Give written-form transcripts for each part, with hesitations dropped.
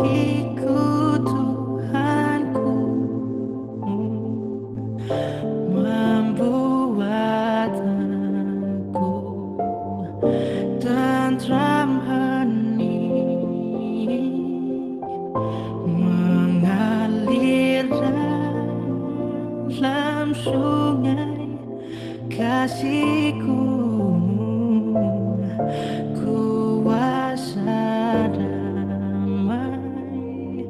ikut Tuhanku, membuat aku tentram hening, mengalir dalam sungai kasihku, kuasa damai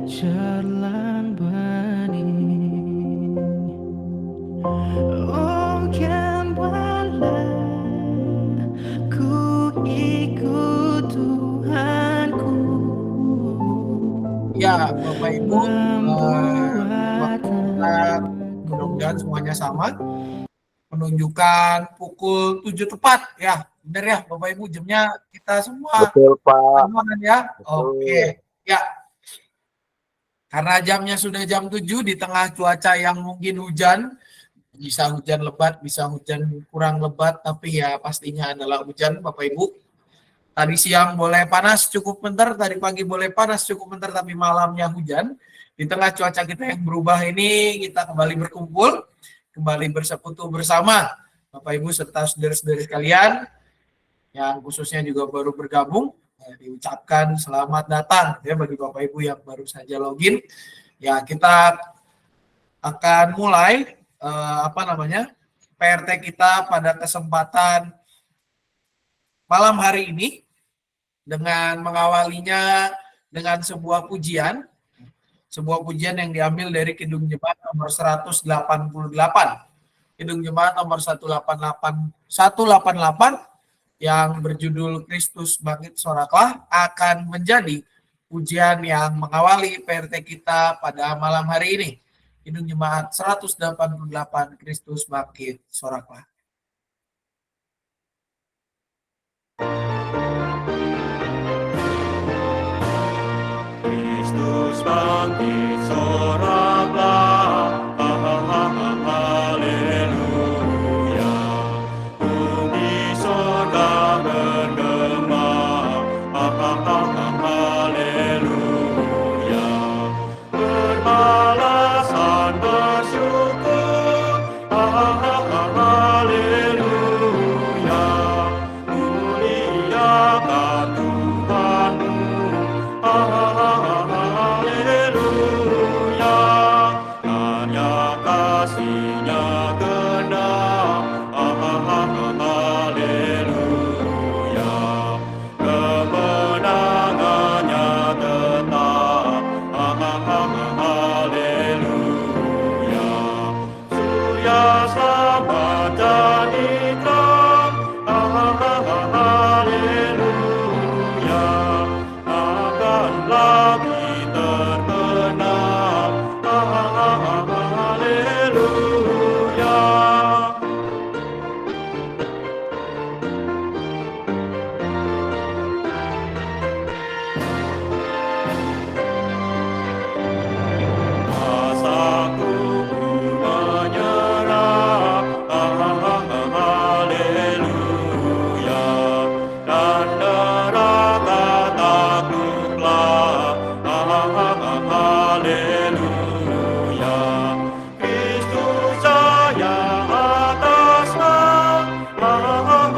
jelang bening. Oh gembala, ku ikut Tuhanku. Ya, Bapak Ibu, waktu kita mudah-mudahan semuanya sama. Menunjukkan pukul 7 tepat ya. Benar ya Bapak Ibu, jamnya kita semua Betul, Pak. sama kan ya? Betul. Oke. Ya. Karena jamnya sudah jam 7 di tengah cuaca yang mungkin hujan, bisa hujan lebat, bisa hujan kurang lebat, tapi ya pastinya adalah hujan Bapak Ibu. Tadi siang boleh panas cukup bentar, tadi pagi boleh panas cukup bentar, tapi malamnya hujan. Di tengah cuaca kita yang berubah ini, kita kembali berkumpul, kembali bersekutu bersama Bapak Ibu serta saudara-saudara sekalian, yang khususnya juga baru bergabung, diucapkan selamat datang ya bagi Bapak Ibu yang baru saja login. Ya, kita akan mulai PRT kita pada kesempatan malam hari ini dengan mengawalinya dengan sebuah pujian yang diambil dari Kidung Jemaat nomor 188. Kidung Jemaat nomor 188 yang berjudul Kristus Bangkit Soraklah akan menjadi pujian yang mengawali PRT kita pada malam hari ini. Kidung Jemaat 188 Kristus Bangkit Soraklah. Kristus bangkit soraklah, haleluya. Bumi sorga bergema, haleluya. Berbalasan bersyukur, haleluya. Muliakan Tuhanmu, haleluya. Karya kasih-Nya genap, haleluya. Kemenangannya tetap, haleluya. Surya selamat jadi terang, haleluya. Akan lagi terbenam, haleluya. Asaku menyerah, haleluya. Dan neraka takluklah, haleluya. Kristus jaya atasnya, haleluya.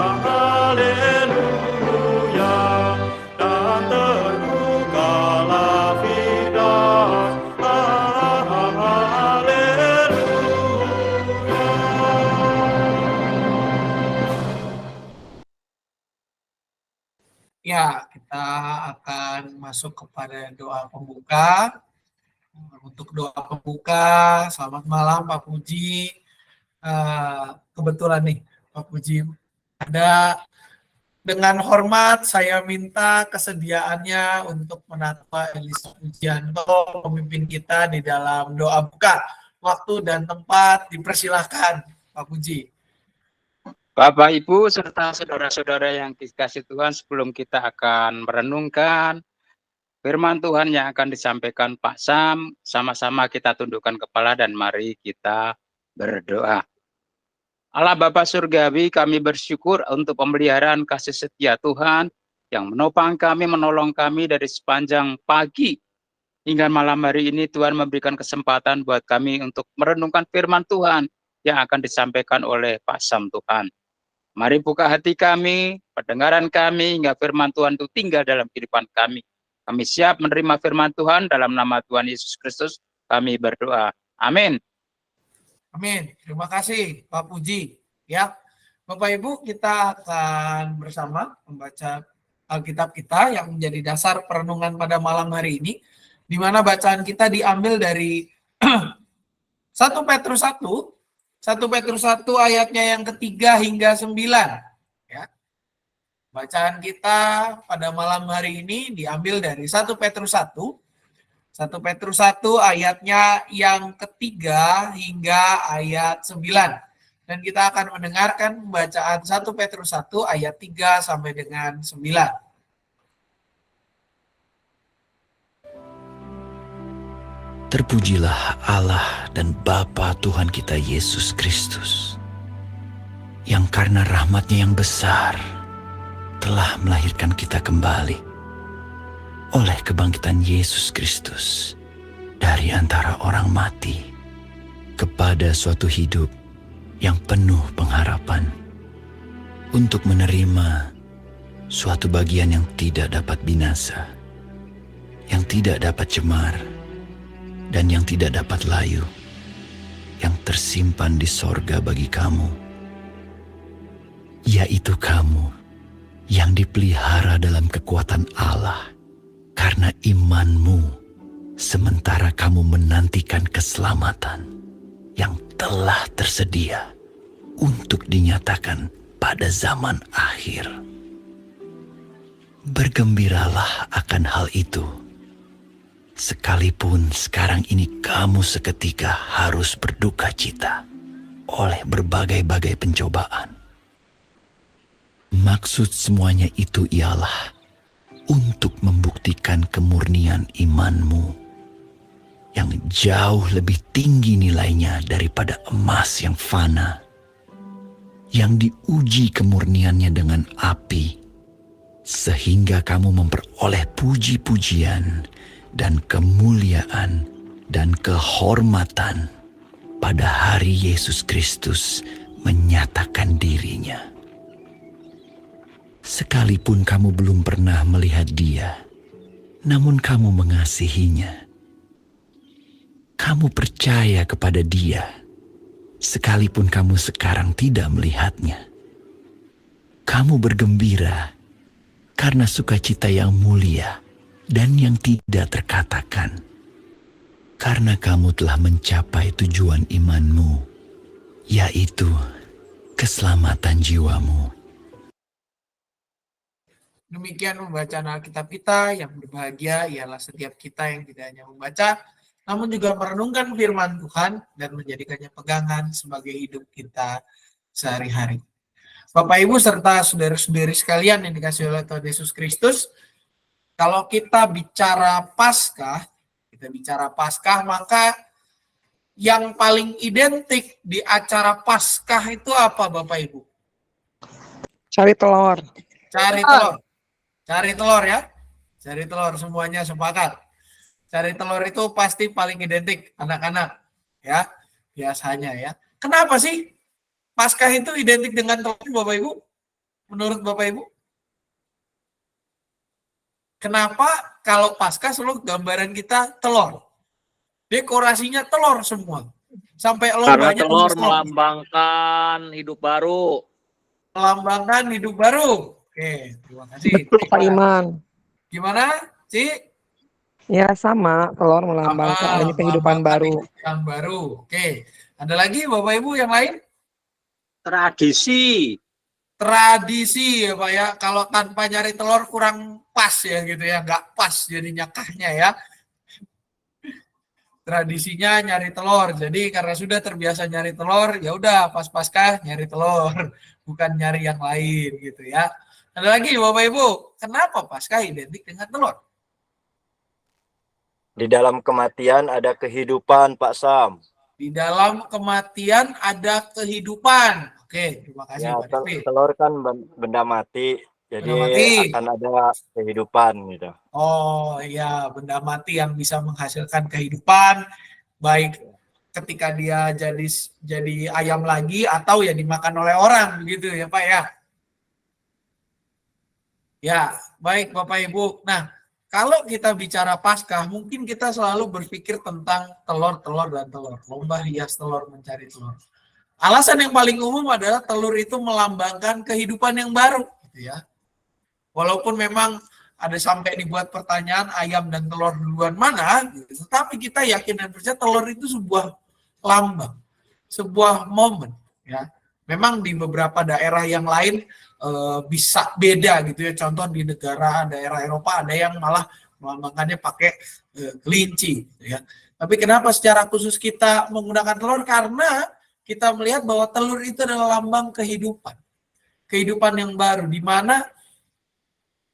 Dan terbukalah Firdaus, Ya, kita akan masuk kepada doa pembuka. Untuk doa pembuka, selamat malam Pak Puji. Kebetulan nih Pak Puji ada, dengan hormat saya minta kesediaannya untuk menata Elisa Pujianto, pemimpin kita di dalam doa buka. Waktu dan tempat dipersilahkan Pak Puji. Bapak, Ibu, serta saudara-saudara yang dikasihi Tuhan, sebelum kita akan merenungkan firman Tuhan yang akan disampaikan Pak Sam, sama-sama kita tundukkan kepala dan mari kita berdoa. Allah Bapa Surgawi, kami bersyukur untuk pemeliharaan kasih setia Tuhan yang menopang kami, menolong kami dari sepanjang pagi hingga malam hari ini. Tuhan memberikan kesempatan buat kami untuk merenungkan firman Tuhan yang akan disampaikan oleh Pak Sam Tuhan. Mari buka hati kami, pendengaran kami, hingga firman Tuhan itu tinggal dalam kehidupan kami. Kami siap menerima firman Tuhan dalam nama Tuhan Yesus Kristus. Kami berdoa. Amin. Amin. Terima kasih Pak Puji. Ya, Bapak Ibu, kita akan bersama membaca Alkitab kita yang menjadi dasar perenungan pada malam hari ini, di mana bacaan kita diambil dari 1 Petrus 1 ayatnya yang ketiga hingga 9. Ya. Bacaan kita pada malam hari ini diambil dari 1 Petrus 1 ayatnya yang ketiga hingga ayat 9. Dan kita akan mendengarkan pembacaan 1 Petrus 1 ayat 3 sampai dengan 9. Terpujilah Allah dan Bapa Tuhan kita Yesus Kristus, yang karena rahmat-Nya yang besar telah melahirkan kita kembali oleh kebangkitan Yesus Kristus dari antara orang mati kepada suatu hidup yang penuh pengharapan, untuk menerima suatu bagian yang tidak dapat binasa, yang tidak dapat cemar, dan yang tidak dapat layu, yang tersimpan di sorga bagi kamu, yaitu kamu yang dipelihara dalam kekuatan Allah karena imanmu, sementara kamu menantikan keselamatan yang telah tersedia untuk dinyatakan pada zaman akhir. Bergembiralah akan hal itu, sekalipun sekarang ini kamu seketika harus berduka cita oleh berbagai-bagai pencobaan. Maksud semuanya itu ialah untuk membuktikan kemurnian imanmu yang jauh lebih tinggi nilainya daripada emas yang fana, yang diuji kemurniannya dengan api, sehingga kamu memperoleh puji-pujian dan kemuliaan dan kehormatan pada hari Yesus Kristus menyatakan dirinya. Sekalipun kamu belum pernah melihat Dia, namun kamu mengasihinya. Kamu percaya kepada Dia, sekalipun kamu sekarang tidak melihatnya. Kamu bergembira karena sukacita yang mulia dan yang tidak terkatakan, karena kamu telah mencapai tujuan imanmu, yaitu keselamatan jiwamu. Demikian pembacaan Alkitab kita. Yang berbahagia ialah setiap kita yang tidak hanya membaca, namun juga merenungkan firman Tuhan dan menjadikannya pegangan sebagai hidup kita sehari-hari. Bapak Ibu serta saudara-saudari sekalian yang dikasihi oleh Tuhan Yesus Kristus, kalau kita bicara Paskah, maka yang paling identik di acara Paskah itu apa Bapak Ibu? Cari telur. Cari telur ya. Cari telur, semuanya sepakat. Cari telur itu pasti paling identik anak-anak ya, biasanya ya. Kenapa sih Paskah itu identik dengan telur Bapak Ibu? Menurut Bapak Ibu? Kenapa kalau Paskah selalu gambaran kita telur? Dekorasinya telur semua. Sampai Karena banyak telur melambangkan hidup baru. Melambangkan hidup baru. Oke, terima kasih. Betul Pak Iman. Gimana, Ci? Ya sama, telur melambangkan adanya kehidupan baru. Kehidupan baru. Oke. Ada lagi Bapak Ibu yang lain? Tradisi. Tradisi ya Pak ya. Kalau tanpa nyari telur kurang pas ya gitu ya. Nggak pas jadinya kahnya ya. Tradisinya nyari telur. Jadi karena sudah terbiasa nyari telur, ya udah pas Paskah nyari telur. Bukan nyari yang lain gitu ya. Ada lagi Bapak Ibu, kenapa Paskah identik dengan telur? Di dalam kematian ada kehidupan, Pak Sam. Di dalam kematian ada kehidupan. Oke, terima kasih Ya, Pak Devi. telur kan benda mati. Jadi Benda mati. akan ada kehidupan gitu. Oh iya, benda mati yang bisa menghasilkan kehidupan, baik ketika dia jadi ayam lagi atau ya dimakan oleh orang gitu ya Pak ya. Ya, baik Bapak Ibu. Nah, kalau kita bicara Paskah, mungkin kita selalu berpikir tentang telur-telur dan telur. Lomba hias telur mencari telur. Alasan yang paling umum adalah telur itu melambangkan kehidupan yang baru, gitu ya. Walaupun memang ada sampai dibuat pertanyaan ayam dan telur duluan mana, gitu. Tetapi kita yakin dan percaya telur itu sebuah lambang, sebuah momen, ya. Memang di beberapa daerah yang lain bisa beda gitu ya. Contoh di negara daerah Eropa ada yang malah melambangkannya pakai kelinci, gitu ya. Tapi kenapa secara khusus kita menggunakan telur? Karena kita melihat bahwa telur itu adalah lambang kehidupan. Kehidupan yang baru, di mana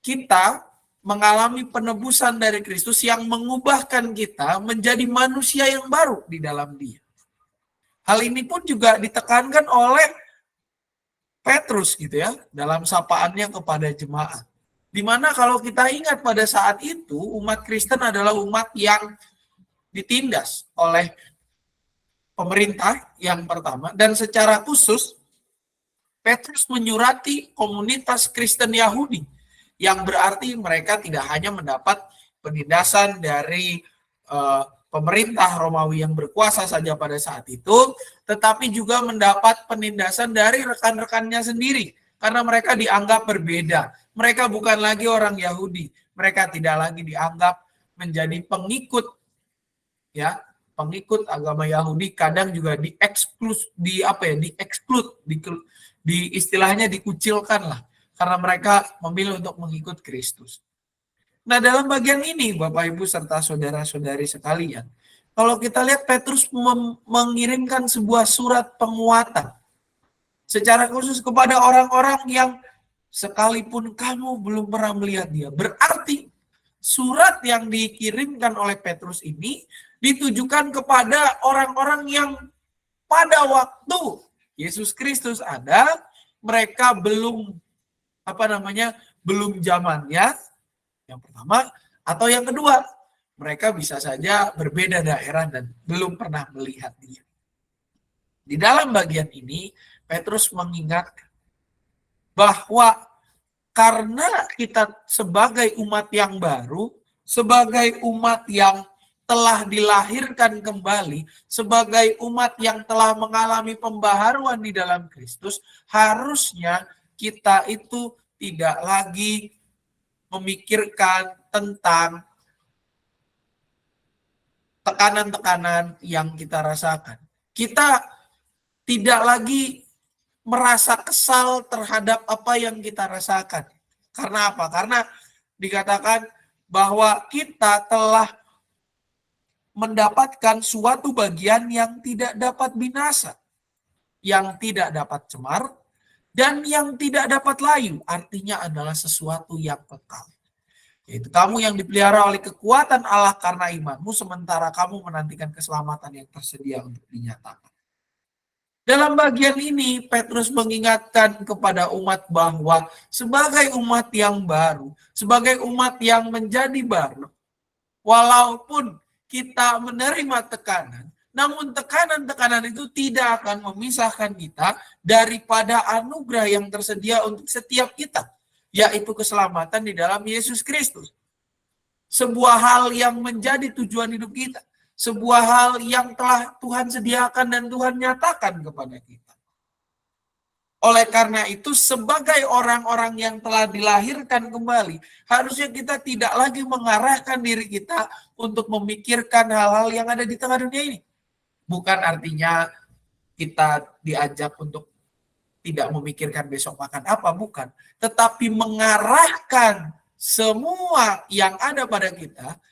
kita mengalami penebusan dari Kristus yang mengubahkan kita menjadi manusia yang baru di dalam Dia. Hal ini pun juga ditekankan oleh Petrus gitu ya, dalam sapaannya kepada jemaat. Di mana kalau kita ingat pada saat itu, umat Kristen adalah umat yang ditindas oleh pemerintah yang pertama, dan secara khusus Petrus menyurati komunitas Kristen Yahudi, yang berarti mereka tidak hanya mendapat penindasan dari pemerintah Romawi yang berkuasa saja pada saat itu, tetapi juga mendapat penindasan dari rekan-rekannya sendiri, karena mereka dianggap berbeda. Mereka bukan lagi orang Yahudi, mereka tidak lagi dianggap menjadi pengikut, ya, pengikut agama Yahudi. Kadang juga istilahnya dikucilkan lah, karena mereka memilih untuk mengikut Kristus. Nah, dalam bagian ini Bapak Ibu serta saudara-saudari sekalian, kalau kita lihat Petrus mengirimkan sebuah surat penguatan secara khusus kepada orang-orang yang sekalipun kamu belum pernah melihat Dia. Berarti surat yang dikirimkan oleh Petrus ini ditujukan kepada orang-orang yang pada waktu Yesus Kristus ada, mereka belum belum zamannya, yang pertama, atau yang kedua, mereka bisa saja berbeda daerah dan belum pernah melihat Dia. Di dalam bagian ini, Petrus mengingatkan bahwa karena kita sebagai umat yang baru, sebagai umat yang telah dilahirkan kembali, sebagai umat yang telah mengalami pembaharuan di dalam Kristus, harusnya kita itu tidak lagi memikirkan tentang tekanan-tekanan yang kita rasakan. Kita tidak lagi merasa kesal terhadap apa yang kita rasakan. Karena apa? Karena dikatakan bahwa kita telah mendapatkan suatu bagian yang tidak dapat binasa, yang tidak dapat cemar, dan yang tidak dapat layu. Artinya adalah sesuatu yang kekal. Yaitu kamu yang dipelihara oleh kekuatan Allah karena imanmu, sementara kamu menantikan keselamatan yang tersedia untuk dinyatakan. Dalam bagian ini, Petrus mengingatkan kepada umat bahwa sebagai umat yang baru, sebagai umat yang menjadi baru, walaupun kita menerima tekanan, namun tekanan-tekanan itu tidak akan memisahkan kita daripada anugerah yang tersedia untuk setiap kita, yaitu keselamatan di dalam Yesus Kristus. Sebuah hal yang menjadi tujuan hidup kita. Sebuah hal yang telah Tuhan sediakan dan Tuhan nyatakan kepada kita. Oleh karena itu, sebagai orang-orang yang telah dilahirkan kembali, harusnya kita tidak lagi mengarahkan diri kita untuk memikirkan hal-hal yang ada di tengah dunia ini. Bukan artinya kita diajak untuk tidak memikirkan besok makan apa, bukan. Tetapi mengarahkan semua yang ada pada kita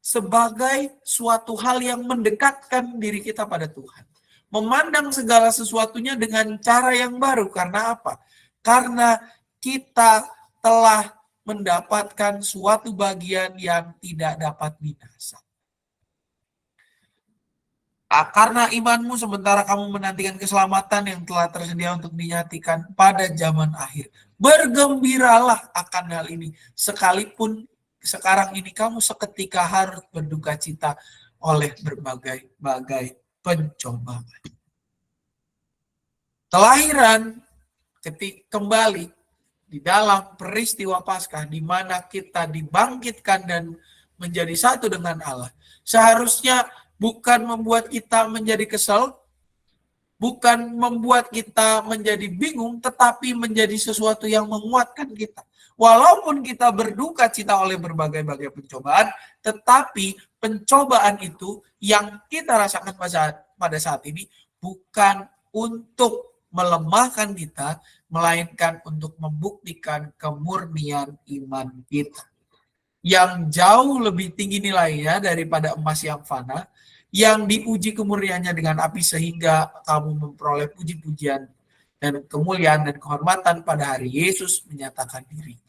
sebagai suatu hal yang mendekatkan diri kita pada Tuhan. Memandang segala sesuatunya dengan cara yang baru. Karena apa? Karena kita telah mendapatkan suatu bagian yang tidak dapat binasa. Karena imanmu sementara kamu menantikan keselamatan yang telah tersedia untuk dinyatakan pada zaman akhir. Bergembiralah akan hal ini, sekalipun sekarang ini kamu seketika harus berduka cita oleh berbagai pencobaan. Kelahiran ketika kembali di dalam peristiwa Paskah di mana kita dibangkitkan dan menjadi satu dengan Allah. Seharusnya bukan membuat kita menjadi kesal, bukan membuat kita menjadi bingung, tetapi menjadi sesuatu yang menguatkan kita. Walaupun kita berduka cita oleh berbagai-bagai pencobaan, tetapi pencobaan itu yang kita rasakan pada saat ini bukan untuk melemahkan kita, melainkan untuk membuktikan kemurnian iman kita. Yang jauh lebih tinggi nilainya daripada emas yang fana, yang diuji kemurniannya dengan api sehingga kamu memperoleh puji-pujian dan kemuliaan dan kehormatan pada hari Yesus menyatakan dirinya.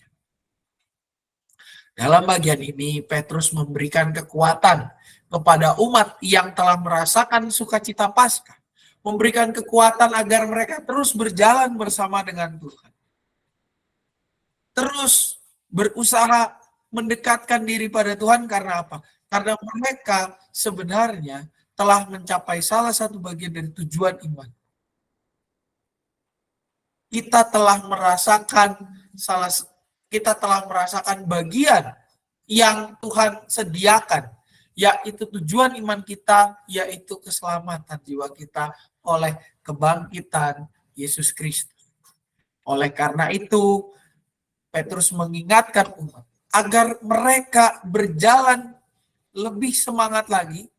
Dalam bagian ini, Petrus memberikan kekuatan kepada umat yang telah merasakan sukacita Paskah, memberikan kekuatan agar mereka terus berjalan bersama dengan Tuhan. Terus berusaha mendekatkan diri pada Tuhan karena apa? Karena mereka sebenarnya telah mencapai salah satu bagian dari tujuan iman. Kita telah merasakan bagian yang Tuhan sediakan, yaitu tujuan iman kita, yaitu keselamatan jiwa kita oleh kebangkitan Yesus Kristus. Oleh karena itu, Petrus mengingatkan umat agar mereka berjalan lebih semangat lagi,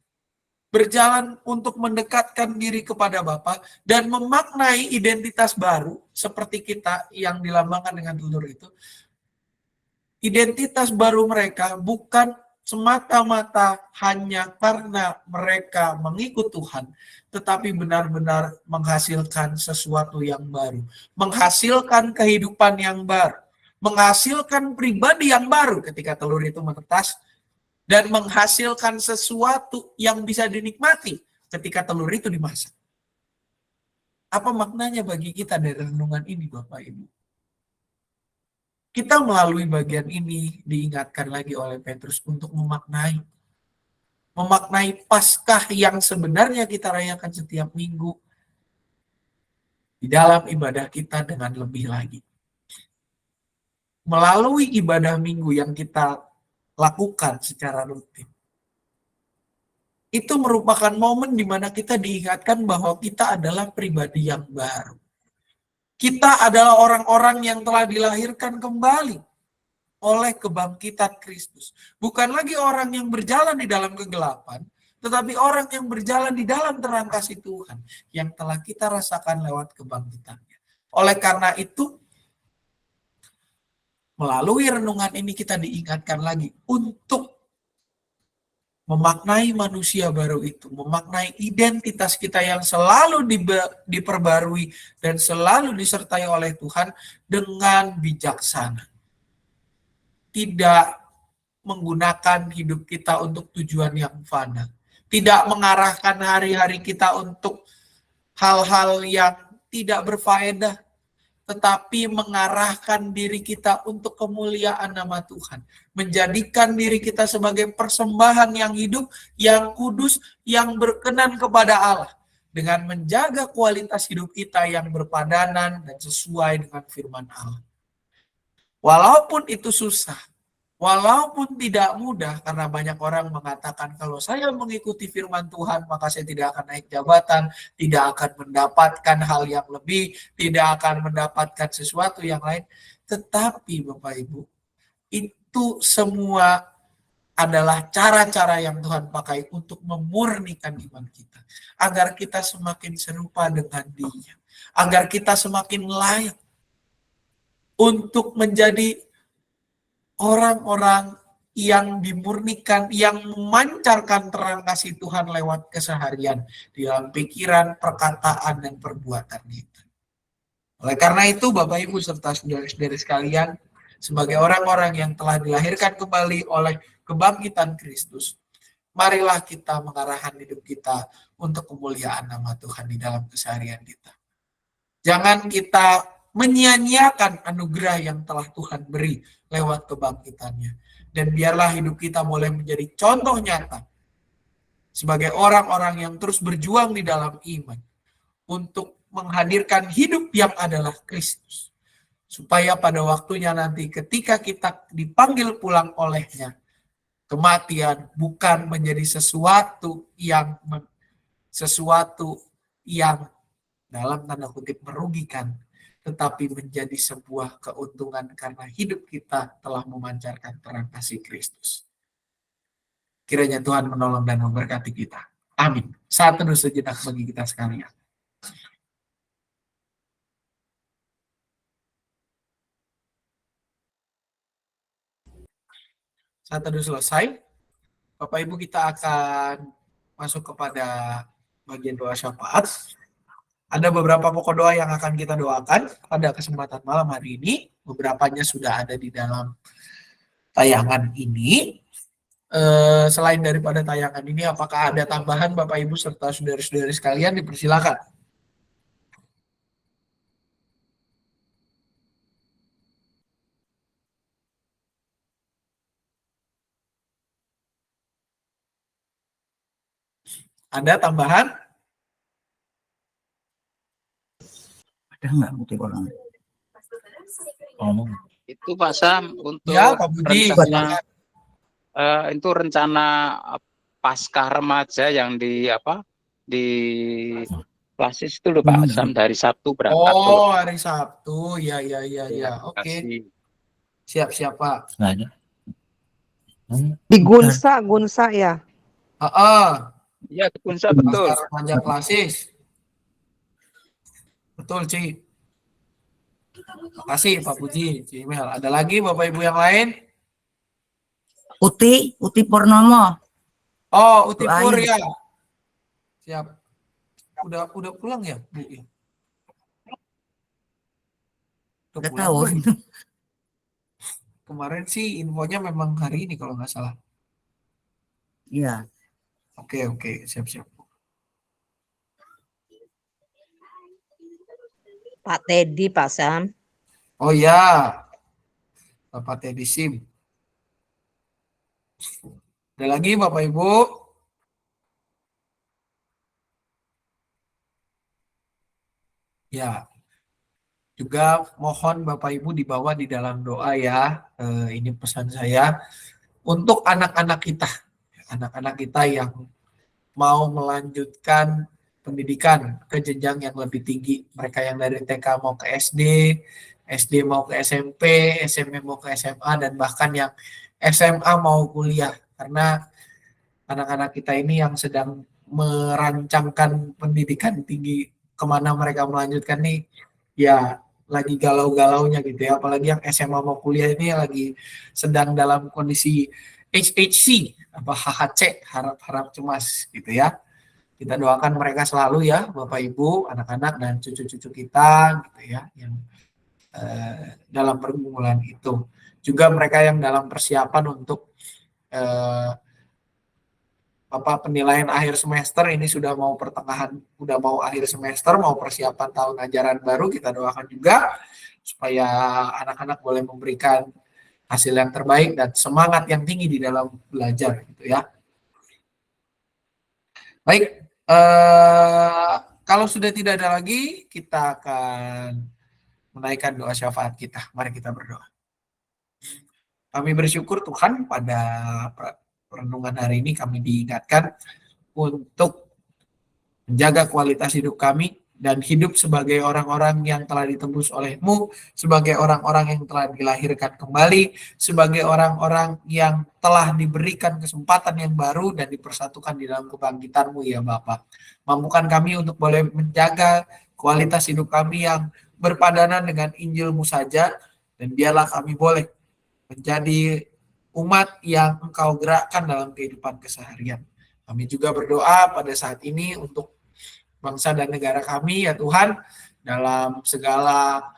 berjalan untuk mendekatkan diri kepada Bapa dan memaknai identitas baru seperti kita yang dilambangkan dengan telur itu. Identitas baru mereka bukan semata-mata hanya karena mereka mengikut Tuhan, tetapi benar-benar menghasilkan sesuatu yang baru, menghasilkan kehidupan yang baru, menghasilkan pribadi yang baru ketika telur itu menetas, dan menghasilkan sesuatu yang bisa dinikmati ketika telur itu dimasak. Apa maknanya bagi kita dari renungan ini, Bapak Ibu? Kita melalui bagian ini diingatkan lagi oleh Petrus untuk memaknai Paskah yang sebenarnya kita rayakan setiap minggu di dalam ibadah kita dengan lebih lagi. Melalui ibadah minggu yang kita lakukan secara rutin, itu merupakan momen di mana kita diingatkan bahwa kita adalah pribadi yang baru. Kita adalah orang-orang yang telah dilahirkan kembali oleh kebangkitan Kristus. Bukan lagi orang yang berjalan di dalam kegelapan, tetapi orang yang berjalan di dalam terang kasih Tuhan yang telah kita rasakan lewat kebangkitannya. Oleh karena itu, melalui renungan ini kita diingatkan lagi untuk memaknai manusia baru itu, memaknai identitas kita yang selalu diperbarui dan selalu disertai oleh Tuhan dengan bijaksana. Tidak menggunakan hidup kita untuk tujuan yang fana. Tidak mengarahkan hari-hari kita untuk hal-hal yang tidak berfaedah, tetapi mengarahkan diri kita untuk kemuliaan nama Tuhan. Menjadikan diri kita sebagai persembahan yang hidup, yang kudus, yang berkenan kepada Allah. Dengan menjaga kualitas hidup kita yang berpadanan dan sesuai dengan firman Allah. Walaupun itu susah, walaupun tidak mudah, karena banyak orang mengatakan kalau saya mengikuti firman Tuhan maka saya tidak akan naik jabatan, tidak akan mendapatkan hal yang lebih, tidak akan mendapatkan sesuatu yang lain. Tetapi Bapak Ibu, itu semua adalah cara-cara yang Tuhan pakai untuk memurnikan iman kita. Agar kita semakin serupa dengan Dia. Agar kita semakin layak untuk menjadi orang-orang yang dimurnikan, yang memancarkan terang kasih Tuhan lewat keseharian di dalam pikiran, perkataan, dan perbuatan kita. Oleh karena itu, Bapak Ibu serta saudara-saudari sekalian, sebagai orang-orang yang telah dilahirkan kembali oleh kebangkitan Kristus, marilah kita mengarahkan hidup kita untuk kemuliaan nama Tuhan di dalam keseharian kita. Jangan kita menyia-nyiakan anugerah yang telah Tuhan beri lewat kebangkitannya. Dan biarlah hidup kita boleh menjadi contoh nyata sebagai orang-orang yang terus berjuang di dalam iman untuk menghadirkan hidup yang adalah Kristus. Supaya pada waktunya nanti ketika kita dipanggil pulang olehnya, kematian bukan menjadi sesuatu yang dalam tanda kutip merugikan, tetapi menjadi sebuah keuntungan karena hidup kita telah memancarkan terang kasih Kristus. Kiranya Tuhan menolong dan memberkati kita. Amin. Saat teduh sejenak bagi kita sekalian. Saat teduh selesai, Bapak Ibu kita akan masuk kepada bagian doa syafaat. Ada beberapa pokok doa yang akan kita doakan pada kesempatan malam hari ini. Beberapanya sudah ada di dalam tayangan ini. Selain daripada tayangan ini, apakah ada tambahan Bapak Ibu serta saudara-saudari sekalian? Dipersilakan. Ada tambahan? Ada nggak putih orang? Itu Pak Sam untuk Ya, Pak Budi. rencana itu rencana pasca remaja yang di Klasis itu loh Pak Sam, dari Sabtu berangkat. Oh, hari Sabtu. Ya. Oke. Kasih. Siap, Pak. Nggak ada. Di Gunsa ya. Iya, Kunsa betul. Pasca remaja klasis. Betul, Ci. Makasih Pak Puji, Ci Mel. Ada lagi Bapak Ibu yang lain? Uti Purnomo. Oh, Uti Pur Lain. ya. Siap. Udah pulang ya, Bu? Nggak tahu. Kemarin sih infonya memang hari ini kalau nggak salah. Iya. Oke, siap. Pak Teddy, Pak Sam. Oh ya, Bapak Teddy Sim. Ada lagi Bapak Ibu? Ya, juga mohon Bapak Ibu dibawa di dalam doa ya. Ini pesan saya untuk anak-anak kita yang mau melanjutkan pendidikan ke jenjang yang lebih tinggi. Mereka yang dari TK mau ke SD, SD mau ke SMP, SMP mau ke SMA, dan bahkan yang SMA mau kuliah. Karena anak-anak kita ini yang sedang merancangkan pendidikan tinggi kemana mereka melanjutkan nih, ya lagi galau-galaunya gitu ya. Apalagi yang SMA mau kuliah ini lagi sedang dalam kondisi HHC, HHC, harap-harap cemas gitu ya. Kita doakan mereka selalu ya, Bapak Ibu, anak-anak dan cucu-cucu kita gitu ya, yang dalam pergumulan itu. Juga mereka yang dalam persiapan untuk penilaian akhir semester ini sudah mau akhir semester, mau persiapan tahun ajaran baru, kita doakan juga supaya anak-anak boleh memberikan hasil yang terbaik dan semangat yang tinggi di dalam belajar gitu ya. Baik, kalau sudah tidak ada lagi, kita akan menaikkan doa syafaat kita. Mari kita berdoa. Kami bersyukur Tuhan pada renungan hari ini kami diingatkan untuk menjaga kualitas hidup kami dan hidup sebagai orang-orang yang telah ditebus oleh-Mu, sebagai orang-orang yang telah dilahirkan kembali, sebagai orang-orang yang telah diberikan kesempatan yang baru dan dipersatukan di dalam kebangkitan-Mu ya Bapa. Mampukan kami untuk boleh menjaga kualitas hidup kami yang berpadanan dengan Injil-Mu saja, dan biarlah kami boleh menjadi umat yang Engkau gerakkan dalam kehidupan keseharian. Kami juga berdoa pada saat ini untuk bangsa dan negara kami ya Tuhan, dalam segala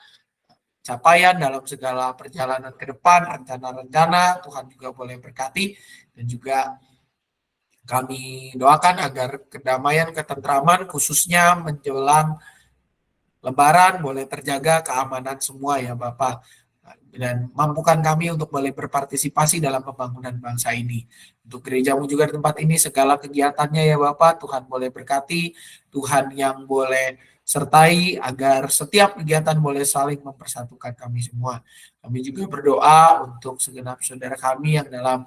capaian, dalam segala perjalanan ke depan, rencana-rencana, Tuhan juga boleh berkati, dan juga Kami doakan agar kedamaian, ketentraman khususnya menjelang Lebaran boleh terjaga, keamanan semua ya Bapak. Dan mampukan kami untuk boleh berpartisipasi dalam pembangunan bangsa ini. Untuk gerejamu juga di tempat ini, segala kegiatannya ya Bapak, Tuhan boleh berkati, Tuhan yang boleh sertai agar setiap kegiatan boleh saling mempersatukan kami semua. Kami juga berdoa untuk segenap saudara kami yang dalam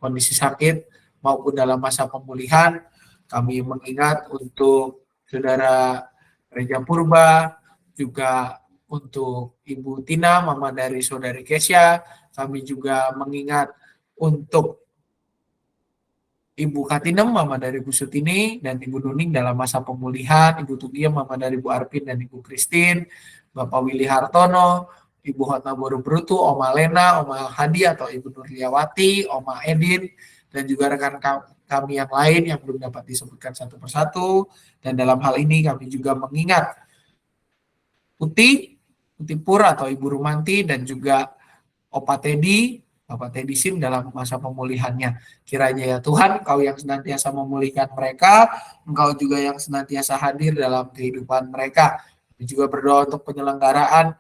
kondisi sakit maupun dalam masa pemulihan. Kami mengingat untuk saudara Reja Purba, juga untuk Ibu Tina, mama dari saudari Kesya. Kami juga mengingat untuk Ibu Katinem, mama dari Bu Sutini, dan Ibu Nuning dalam masa pemulihan, Ibu Tugiem, mama dari Bu Arpin dan Ibu Christine, Bapak Willy Hartono, Ibu Hotna Boru Brutu, Oma Lena, Oma Hadi atau Ibu Nurliawati, Oma Edin, dan juga rekan kami yang lain yang belum dapat disebutkan satu persatu. Dan dalam hal ini kami juga mengingat Putih Pur atau Ibu Rumanti dan juga Bapak Teddy Sim dalam masa pemulihannya. Kiranya ya Tuhan, Engkau yang senantiasa memulihkan mereka, Engkau juga yang senantiasa hadir dalam kehidupan mereka. Kami juga berdoa untuk penyelenggaraan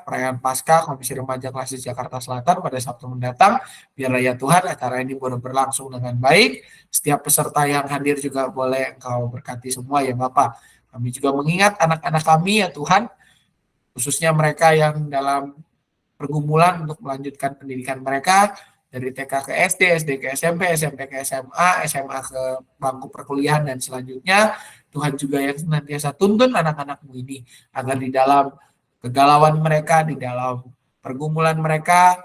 perayaan Paskah Komisi Remaja Klasis Jakarta Selatan pada Sabtu mendatang. Biarlah ya Tuhan acara ini boleh berlangsung dengan baik. Setiap peserta yang hadir juga boleh Engkau berkati semua ya Bapak. Kami juga mengingat anak-anak kami ya Tuhan, khususnya mereka yang dalam pergumulan untuk melanjutkan pendidikan mereka dari TK ke SD, SD ke SMP, SMP ke SMA, SMA ke bangku perkuliahan dan selanjutnya. Tuhan juga yang senantiasa tuntun anak-anakmu ini agar di dalam kegalauan mereka, di dalam pergumulan mereka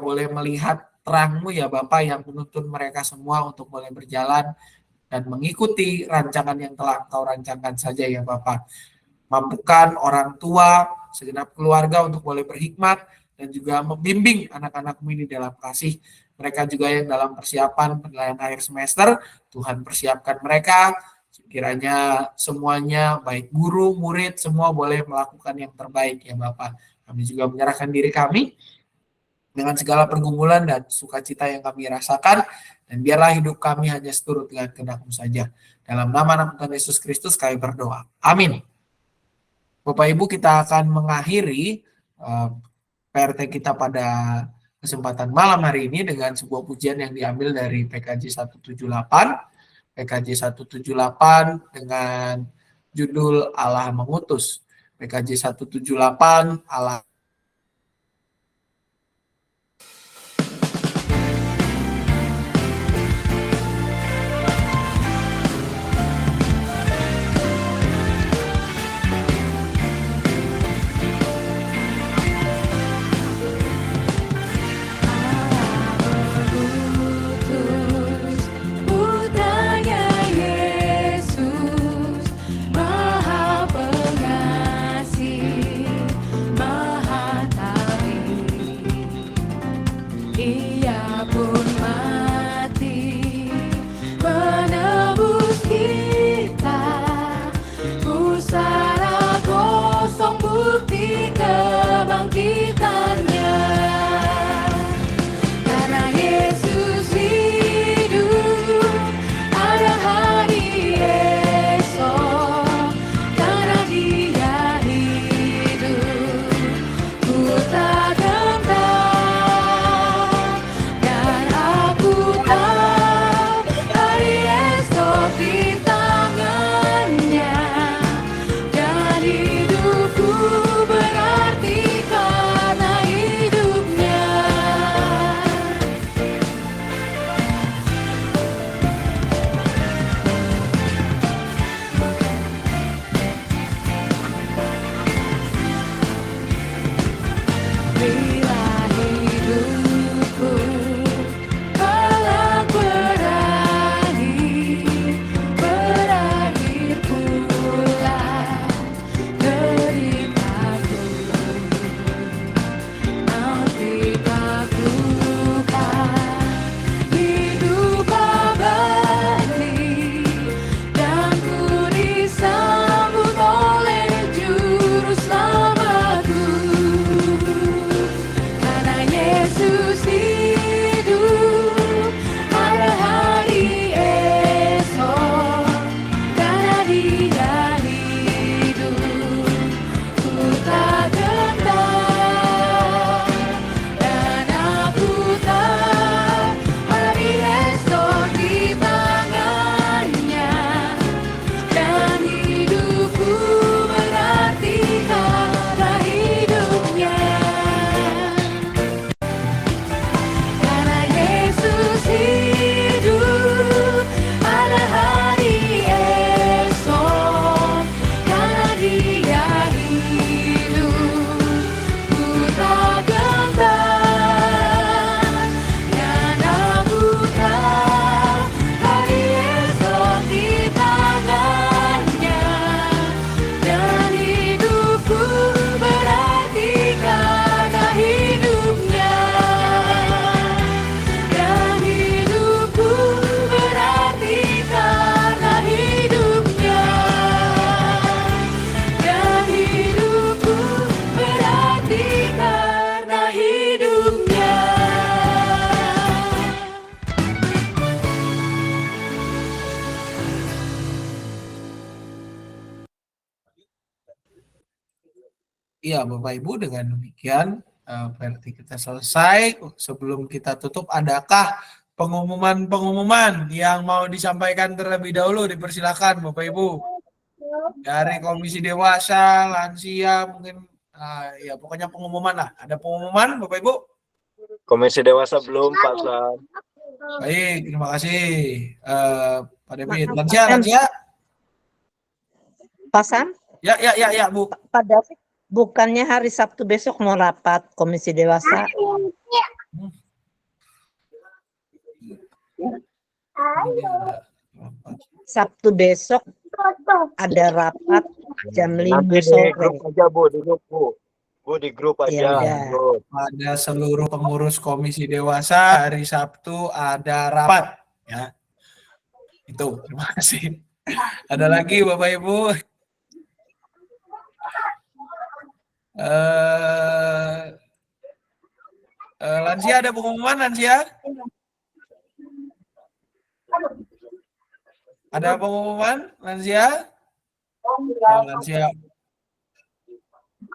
boleh melihat terang-Mu ya Bapak yang menuntun mereka semua untuk boleh berjalan dan mengikuti rancangan yang telah Engkau rancangkan saja ya Bapak. Mampukan orang tua, segenap keluarga untuk boleh berhikmat dan juga membimbing anak-anak-Mu ini dalam kasih. Mereka juga yang dalam persiapan penilaian akhir semester, Tuhan persiapkan mereka. Kiranya semuanya baik guru, murid, semua boleh melakukan yang terbaik ya Bapak. Kami juga menyerahkan diri kami dengan segala pergumulan dan sukacita yang kami rasakan, dan biarlah hidup kami hanya seturut dengan kehendak-Mu saja. Dalam nama Tuhan Yesus Kristus kami berdoa. Amin. Bapak Ibu, kita akan mengakhiri PRT kita pada kesempatan malam hari ini dengan sebuah pujian yang diambil dari PKJ 178. PKJ 178 dengan judul Allah Mengutus. PKJ 178 Allah Dan Iya, Bapak Ibu, dengan demikian berarti kita selesai. Sebelum kita tutup, adakah pengumuman-pengumuman yang mau disampaikan terlebih dahulu? Dipersilakan Bapak Ibu. Dari Komisi Dewasa, Lansia, mungkin ya pokoknya pengumuman lah. Ada pengumuman Bapak Ibu? Komisi Dewasa belum, Pak Sam. Baik, terima kasih. Pak David, Lansia. Pak Sam, Ya, Bu. Pak David, bukannya hari Sabtu besok mau rapat Komisi Dewasa? Sabtu besok ada rapat jam 5 Nanti di sore. grup aja, Bu, di grup, Bu. Bu, di grup aja. Ya udah. di grup. Pada seluruh pengurus Komisi Dewasa, hari Sabtu ada rapat. Ya, itu. Terima kasih. Ada lagi Bapak Ibu? Lansia, ada pengumuman Lansia? Ada pengumuman Lansia? Oh,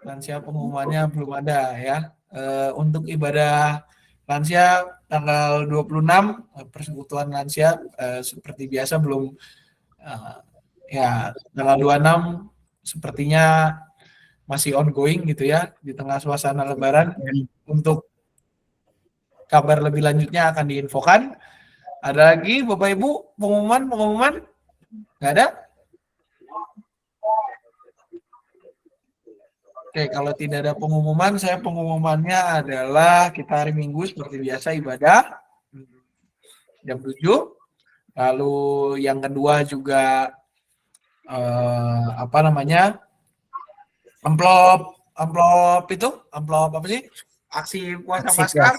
lansia pengumumannya belum ada ya. Untuk ibadah lansia tanggal 26 persekutuan lansia seperti biasa belum ya, tanggal 26 sepertinya masih ongoing gitu ya di tengah suasana Lebaran. Untuk kabar lebih lanjutnya akan diinfokan. Ada lagi Bapak Ibu pengumuman? Nggak ada? Oke, kalau tidak ada pengumuman, saya pengumumannya adalah kita hari Minggu seperti biasa ibadah jam 7. Lalu yang kedua juga amplop apa sih? Aksi puasa Paskah.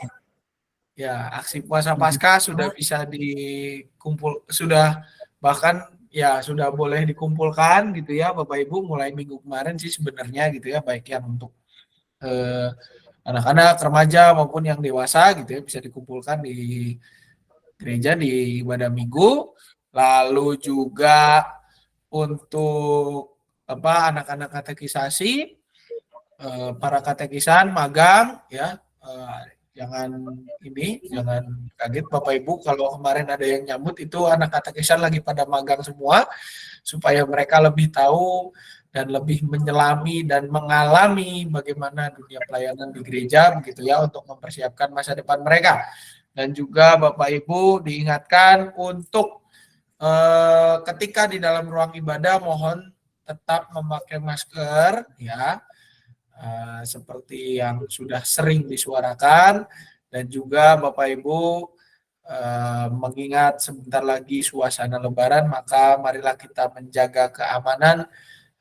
Ya, aksi puasa Paskah sudah bisa sudah boleh dikumpulkan gitu ya Bapak Ibu, mulai minggu kemarin sih sebenarnya gitu ya, baik yang untuk anak-anak, remaja maupun yang dewasa gitu ya, bisa dikumpulkan di gereja di ibadah minggu. Lalu juga untuk anak-anak katekisasi, para katekisan magang ya, jangan kaget Bapak Ibu kalau kemarin ada yang nyambut itu anak katekisan lagi pada magang semua, supaya mereka lebih tahu dan lebih menyelami dan mengalami bagaimana dunia pelayanan di gereja begitu ya, untuk mempersiapkan masa depan mereka. Dan juga Bapak Ibu diingatkan untuk ketika di dalam ruang ibadah mohon tetap memakai masker ya. Seperti yang sudah sering disuarakan, dan juga Bapak Ibu mengingat sebentar lagi suasana Lebaran, maka marilah kita menjaga keamanan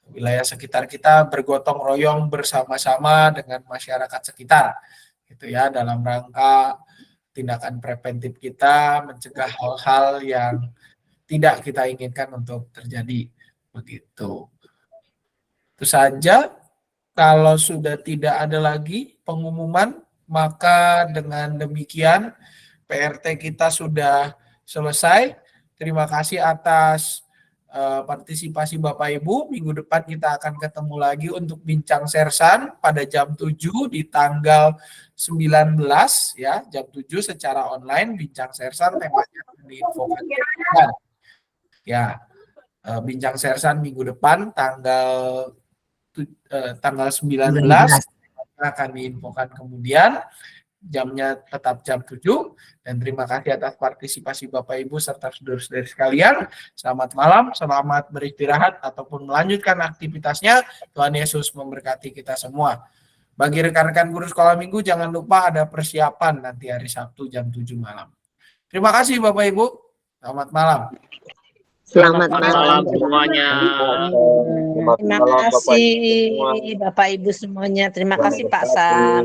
wilayah sekitar kita, bergotong royong bersama-sama dengan masyarakat sekitar gitu ya, dalam rangka tindakan preventif kita mencegah hal-hal yang tidak kita inginkan untuk terjadi begitu. Itu saja. Kalau sudah tidak ada lagi pengumuman, maka dengan demikian PRT kita sudah selesai. Terima kasih atas partisipasi Bapak Ibu. Minggu depan kita akan ketemu lagi untuk bincang sersan pada jam 7 di tanggal 19 ya, jam 7 secara online bincang sersan, temanya diinfokan. Ya, bincang sersan minggu depan tanggal 19 akan diinfokan kemudian, jamnya tetap jam 7. Dan terima kasih atas partisipasi Bapak Ibu serta saudara-saudari sekalian. Selamat malam, selamat beristirahat ataupun melanjutkan aktivitasnya. Tuhan Yesus memberkati kita semua. Bagi rekan-rekan guru sekolah minggu, jangan lupa ada persiapan nanti hari Sabtu jam 7 malam. Terima kasih Bapak Ibu, selamat malam. Selamat malam semuanya. Terima kasih Bapak Ibu semuanya. Terima kasih Pak Sam.